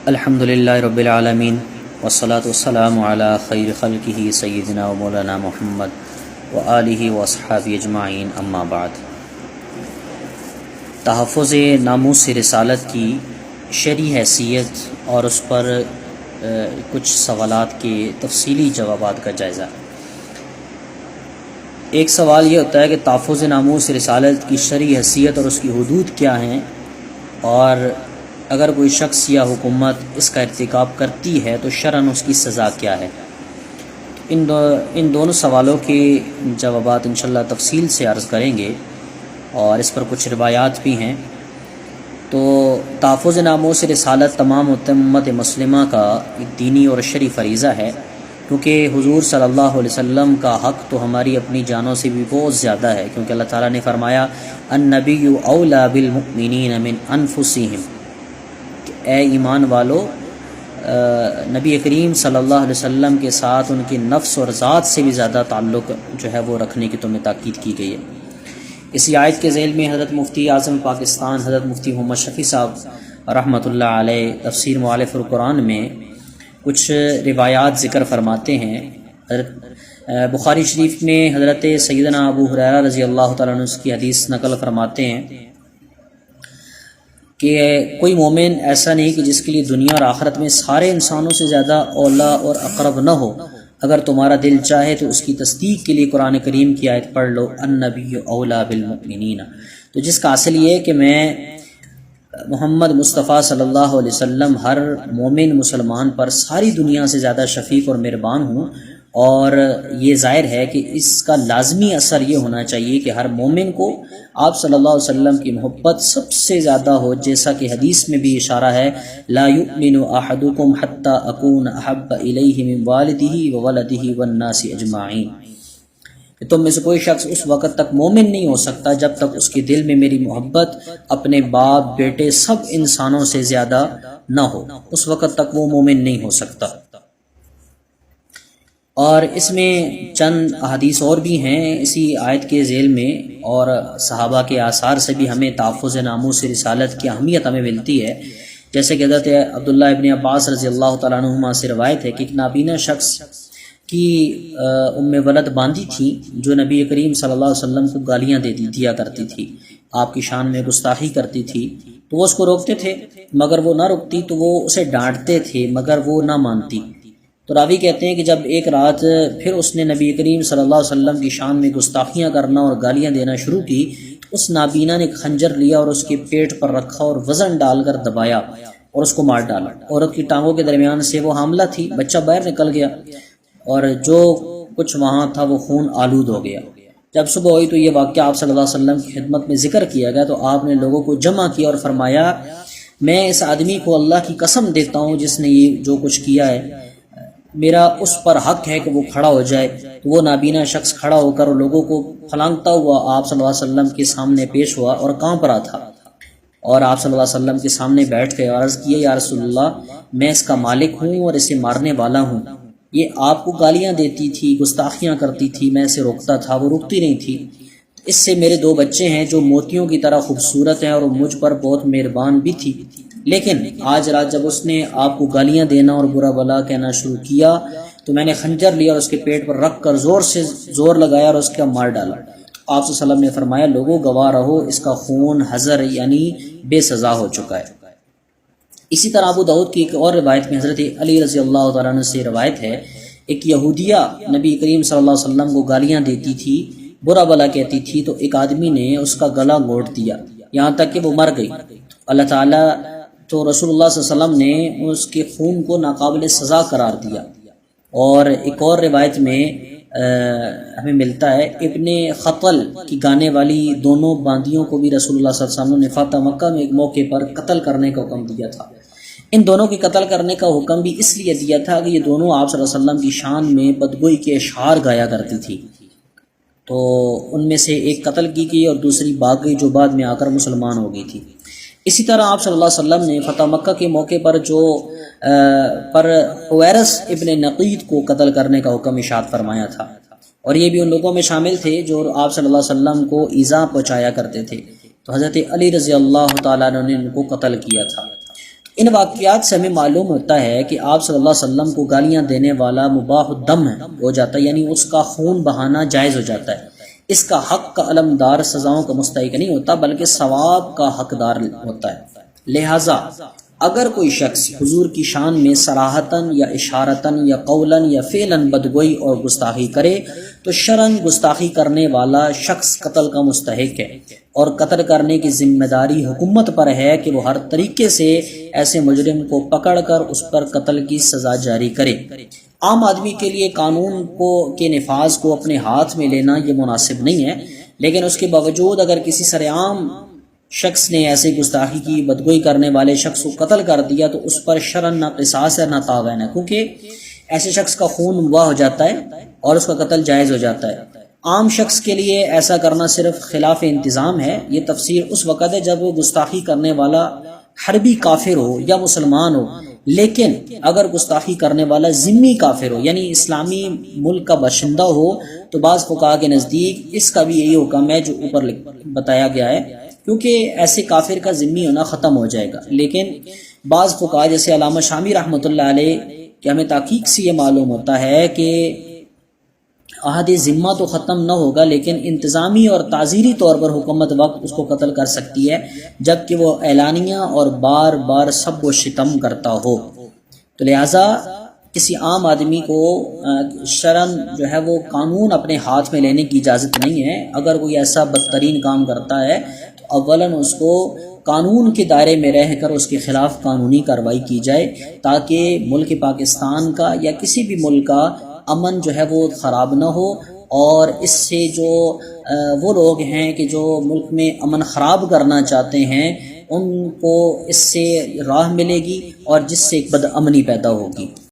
الحمدللہ رب العالمین والصلاة والسلام علی خیر خلقہ سیدنا و مولانا محمد وآلہ واصحابہ اجمعین، اما بعد۔ تحفظ ناموس رسالت کی شرعی حیثیت اور اس پر کچھ سوالات کے تفصیلی جوابات کا جائزہ۔ ایک سوال یہ ہوتا ہے کہ تحفظ ناموس رسالت کی شرعی حیثیت اور اس کی حدود کیا ہیں، اور اگر کوئی شخص یا حکومت اس کا ارتکاب کرتی ہے تو شرعاً اس کی سزا کیا ہے۔ ان دونوں سوالوں کے جوابات انشاءاللہ تفصیل سے عرض کریں گے، اور اس پر کچھ روایات بھی ہیں۔ تو تحفظ ناموس رسالت تمام امت مسلمہ کا ایک دینی اور شرعی فریضہ ہے، کیونکہ حضور صلی اللہ علیہ وسلم کا حق تو ہماری اپنی جانوں سے بھی بہت زیادہ ہے، کیونکہ اللہ تعالیٰ نے فرمایا النبی اولیٰ بالمؤمنین من انفسہم، اے ایمان والو، نبی کریم صلی اللہ علیہ وسلم کے ساتھ ان کے نفس اور ذات سے بھی زیادہ تعلق جو ہے وہ رکھنے کی تمہیں تاکید کی گئی ہے۔ اسی آیت کے ذیل میں حضرت مفتی اعظم پاکستان حضرت مفتی محمد شفیع صاحب رحمۃ اللہ علیہ تفسیر مؤلف القرآن میں کچھ روایات ذکر فرماتے ہیں۔ حضرت بخاری شریف میں حضرت سیدنا ابو ہریرہ رضی اللہ تعالیٰ عنہ کی حدیث نقل فرماتے ہیں کہ کوئی مومن ایسا نہیں کہ جس کے لیے دنیا اور آخرت میں سارے انسانوں سے زیادہ اولا اور اقرب نہ ہو۔ اگر تمہارا دل چاہے تو اس کی تصدیق کے لیے قرآن کریم کی آیت پڑھ لو النبی اولیٰ بالمؤمنین۔ تو جس کا اصل یہ ہے کہ میں محمد مصطفیٰ صلی اللہ علیہ وسلم ہر مومن مسلمان پر ساری دنیا سے زیادہ شفیق اور مہربان ہوں، اور یہ ظاہر ہے کہ اس کا لازمی اثر یہ ہونا چاہیے کہ ہر مومن کو آپ صلی اللہ علیہ وسلم کی محبت سب سے زیادہ ہو، جیسا کہ حدیث میں بھی اشارہ ہے لا یؤمن احدکم حتی اکون احب الیہ من والدہ وولدہ والناس اجمعین، کہ تم میں سے کوئی شخص اس وقت تک مومن نہیں ہو سکتا جب تک اس کے دل میں میری محبت اپنے باپ بیٹے سب انسانوں سے زیادہ نہ ہو، اس وقت تک وہ مومن نہیں ہو سکتا۔ اور اس میں چند احادیث اور بھی ہیں اسی آیت کے ذیل میں، اور صحابہ کے آثار سے بھی ہمیں تحفظ ناموس رسالت کی اہمیت ہمیں ملتی ہے۔ جیسے کہ حضرت عبداللہ ابن عباس رضی اللہ تعالیٰ عنہما سے روایت ہے کہ ایک نابینا شخص کی ام ولد باندھی تھی جو نبی کریم صلی اللہ علیہ وسلم کو گالیاں دیا کرتی تھی، آپ کی شان میں گستاخی کرتی تھی، تو وہ اس کو روکتے تھے، مگر وہ نہ رکتی تو وہ اسے ڈانٹتے تھے مگر وہ نہ مانتی۔ تو راوی کہتے ہیں کہ جب ایک رات پھر اس نے نبی کریم صلی اللہ علیہ وسلم کی شان میں گستاخیاں کرنا اور گالیاں دینا شروع کی، اس نابینا نے خنجر لیا اور اس کے پیٹ پر رکھا اور وزن ڈال کر دبایا اور اس کو مار ڈالا۔ عورت کی ٹانگوں کے درمیان سے وہ حاملہ تھی، بچہ باہر نکل گیا اور جو کچھ وہاں تھا وہ خون آلود ہو گیا۔ جب صبح ہوئی تو یہ واقعہ آپ صلی اللہ علیہ وسلم کی خدمت میں ذکر کیا گیا، تو آپ نے لوگوں کو جمع کیا اور فرمایا میں اس آدمی کو اللہ کی قسم دیتا ہوں جس نے یہ جو کچھ کیا ہے، میرا اس پر حق ہے کہ وہ کھڑا ہو جائے۔ تو وہ نابینا شخص کھڑا ہو کر لوگوں کو پھلانگتا ہوا آپ صلی اللہ علیہ وسلم کے سامنے پیش ہوا اور کانپ رہا تھا، اور آپ صلی اللہ علیہ وسلم کے سامنے بیٹھ گئے اور عرض کیا یا رسول اللہ، میں اس کا مالک ہوں اور اسے مارنے والا ہوں، یہ آپ کو گالیاں دیتی تھی، گستاخیاں کرتی تھی، میں اسے روکتا تھا، وہ رکتی نہیں تھی۔ اس سے میرے دو بچے ہیں جو موتیوں کی طرح خوبصورت ہیں اور وہ مجھ پر بہت مہربان بھی تھی، لیکن آج رات جب اس نے آپ کو گالیاں دینا اور برا بلا کہنا شروع کیا تو میں نے خنجر لیا اور اس کے پیٹ پر رکھ کر زور لگایا اور اس کا مار ڈالا۔ آپ صلی اللہ علیہ وسلم نے فرمایا لوگوں گواہ رہو، اس کا خون حضر یعنی بے سزا ہو چکا ہے۔ اسی طرح ابو داؤد کی ایک اور روایت میں حضرت علی رضی اللہ تعالیٰ عنہ سے روایت ہے، ایک یہودیہ نبی کریم صلی اللہ علیہ وسلم کو گالیاں دیتی تھی، برا بلا کہتی تھی، تو ایک آدمی نے اس کا گلا گھونٹ دیا یہاں تک کہ وہ مر گئی۔ اللہ تعالیٰ تو رسول اللہ صلی اللہ علیہ وسلم نے اس کے خون کو ناقابل سزا قرار دیا۔ اور ایک اور روایت میں ہمیں ملتا ہے ابن خطل کی گانے والی دونوں باندیوں کو بھی رسول اللہ صلی اللہ علیہ وسلم نے فاتح مکہ میں ایک موقع پر قتل کرنے کا حکم دیا تھا۔ ان دونوں کے قتل کرنے کا حکم بھی اس لیے دیا تھا کہ یہ دونوں آپ صلی اللہ علیہ وسلم کی شان میں بدگوئی کے اشعار گایا کرتی تھی، تو ان میں سے ایک قتل کی گئی اور دوسری بھاگ گئی جو بعد میں آ کر مسلمان ہو گئی تھی۔ اسی طرح آپ صلی اللہ علیہ وسلم نے فتح مکہ کے موقع پر حویرث ابن نقید کو قتل کرنے کا حکم ارشاد فرمایا تھا، اور یہ بھی ان لوگوں میں شامل تھے جو آپ صلی اللہ علیہ وسلم کو ایذا پہنچایا کرتے تھے، تو حضرت علی رضی اللہ تعالیٰ عنہ نے ان کو قتل کیا تھا۔ ان واقعات سے ہمیں معلوم ہوتا ہے کہ آپ صلی اللہ علیہ وسلم کو گالیاں دینے والا مباح الدم ہو جاتا ہے، یعنی اس کا خون بہانا جائز ہو جاتا ہے، اس کا حق کا علمدار سزاؤں کا مستحق نہیں ہوتا بلکہ ثواب کا حقدار ہوتا ہے۔ لہٰذا اگر کوئی شخص حضور کی شان میں صراحتاً یا اشارتاً یا قولاً یا فعلاً بدگوئی اور گستاخی کرے تو شرعاً گستاخی کرنے والا شخص قتل کا مستحق ہے، اور قتل کرنے کی ذمہ داری حکومت پر ہے کہ وہ ہر طریقے سے ایسے مجرم کو پکڑ کر اس پر قتل کی سزا جاری کرے۔ عام آدمی کے لیے قانون کے نفاذ کو اپنے ہاتھ میں لینا یہ مناسب نہیں ہے، لیکن اس کے باوجود اگر کسی سرعام شخص نے ایسے گستاخی کی بدگوئی کرنے والے شخص کو قتل کر دیا تو اس پر شرعاً نہ قصاص ہے نہ تعاون ہے، کیونکہ ایسے شخص کا خون مباح ہو جاتا ہے اور اس کا قتل جائز ہو جاتا ہے۔ عام شخص کے لیے ایسا کرنا صرف خلاف انتظام ہے۔ یہ تفسیر اس وقت ہے جب وہ گستاخی کرنے والا حربی کافر ہو یا مسلمان ہو، لیکن اگر گستاخی کرنے والا ذمی کافر ہو یعنی اسلامی ملک کا باشندہ ہو تو بعض فقہا کے نزدیک اس کا بھی یہی حکم ہے جو اوپر بتایا گیا ہے، کیونکہ ایسے کافر کا ذمی ہونا ختم ہو جائے گا۔ لیکن بعض فقہا جیسے علامہ شامی رحمۃ اللہ علیہ کہ ہمیں تحقیق سے یہ معلوم ہوتا ہے کہ عہد ذمہ تو ختم نہ ہوگا لیکن انتظامی اور تعزیری طور پر حکومت وقت اس کو قتل کر سکتی ہے جبکہ وہ اعلانیہ اور بار بار سب و شتم کرتا ہو۔ تو لہٰذا کسی عام آدمی کو شرعاً جو ہے وہ قانون اپنے ہاتھ میں لینے کی اجازت نہیں ہے۔ اگر کوئی ایسا بدترین کام کرتا ہے تو اولاً اس کو قانون کے دائرے میں رہ کر اس کے خلاف قانونی کارروائی کی جائے تاکہ ملک پاکستان کا یا کسی بھی ملک کا امن جو ہے وہ خراب نہ ہو، اور اس سے جو وہ لوگ ہیں کہ جو ملک میں امن خراب کرنا چاہتے ہیں ان کو اس سے راہ ملے گی اور جس سے ایک بد امنی پیدا ہوگی۔